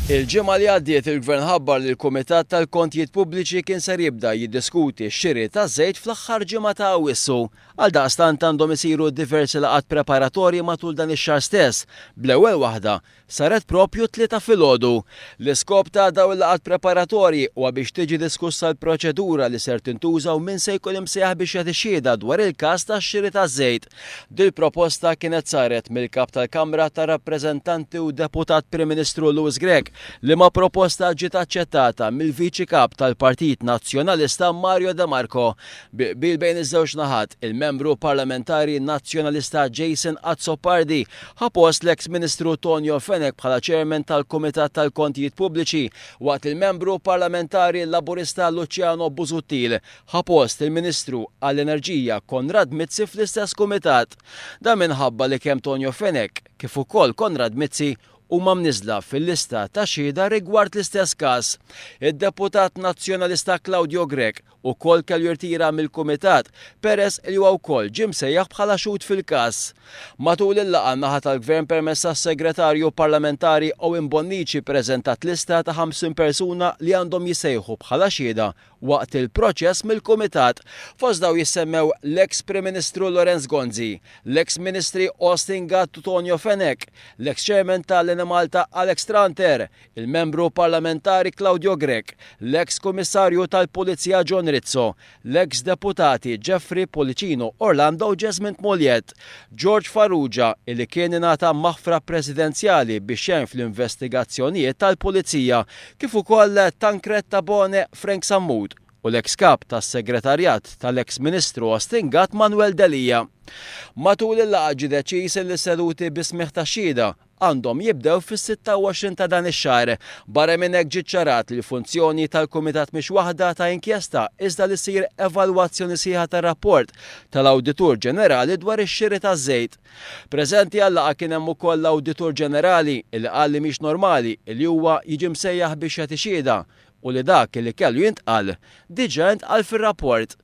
Il-ġimgħa li għaddiet il-Gvern ħabbar li l-Kumitat tal-Kontijiet Pubbliċi kien ser jibda jiddiskuti x-xiri taż-żejt fl-aħħar ġimgħa ta' Awwissu. Għaldaqstant għandhom isiru diversi laqgħat preparatorji matul dan ix-xahar stess. Bl-ewwel waħda saret propju 3 filgħodu. L-iskop ta' dawn il-laqgħat preparatorji huwa biex tiġi diskussa l-proċedura li ser tintuża u min se jkun imsejjaħ biex jagħti xhieda dwar il-każ tax-xiri taż-żejt. Dil proposta kienet saret mill-Kap tal-Kamra tar-Rappreżentanti u Deputat Prim Ministru Louis Grech li ma proposta ġiet aċċettata mill-Viċi Kap tal-Partit Nazzjonalista Mario De Marco. Bil bejn iż-żewġ naħat, il-membru parlamentari nazzjonalista Jason Azzopardi ħapost l-eks Ministru Tonio Fenech bħala ċermen tal-Kumitat tal-Kontijiet Pubbliċi waqt il-membru parlamentari Laburista Luciano Busuttil ħapost il-Ministru għall-Enerġija Konrad Mizzi fl-istess kumitat. Dan minħabba li kemm Tonio Fenech kif ukoll Konrad Mizzi huma mniżla fil-lista ta' xhieda rigward l-istess każ. Id-Deputat Nazzjonalista Claudio Grech ukoll kellu jirtira mill-Kumitat peress li huwa wkoll ġie msejjaħ bħala xhud fil-każ. Matul il-laqgħa naħa tal-Gvern permezz tas-Segretarju Parlamentari Owen Bonnici ppreżentat lista ta' 50 persuna li għandhom jissejħu bħala xhieda waqt il-proċess mill-Kumitat. Fost daw jissemmew l-eks Prim Ministru Lorenz Gonzi, l-eks Ministri Austin Gatt u Tonio Fenech, l-eks Chairman tal-Malta Alex Tranter, il-membru parlamentari Claudio Grech, l-eks Kummissarju tal-Pulizija John Rizzo, l-eks deputati Jeffrey Policino Orlando Jesmint Moljet, George Farrugia illi kien ingħata maħfra presidenzjali biex hemm fl-investigazzjonijiet tal-Pulizija, kif ukoll Tancred Tabone Frank Sammut u l-eks kap tas-segretarjat tal-eks Ministru Austin Gatt Manuel Delija. Matul il-laqgħa ġie deċiż li seduti bismigħ ta' xhieda għandhom jibdew fis-26 ta' dan ix-xahar. Barra minn hekk ġiet ċarat li l-funzjoni tal-Kumitat mhix waħda ta' inkjesta iżda li ssir evalwazzjoni sieħa tar-rapport tal-Awditur Ġenerali dwar ix-xiri taż-żejt. Preżenti għall-laqgħa kien hemm ukoll l-Awditur Ġenerali li qal li mhix normali li huwa jiġi msejjaħ biex jagħti xhieda u li dak li kellu jintqal diġà ntqal fir-rapport.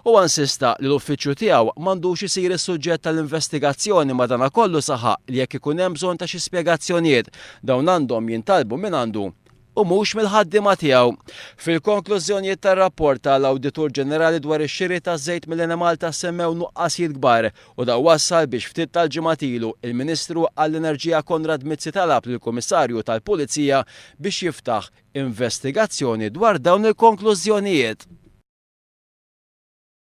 U insista li l-uffiċċju tiegħu m'għandux isir is-suġġett tal-investigazzjoni madankollu saħaq li jekk ikun hemm bżonn ta' xi spjegazzjonijiet dawn għandhom jintalbu minn għandu u mhux mill-ħaddiema tiegħu. Fil-konklużjonijiet tar-rapport tal-Awditur Ġenerali dwar ix-xiri taż-żejt mill-Malta semmew nuqqasijiet kbar u da wassal biex ftit tal-ġimgħat ilu il-Ministru għall-Enerġija Konrad Mizzi talab lill-Kummissarju tal-Pulizija biex jiftaħ investigazzjoni dwar dawn il-konklużjonijiet.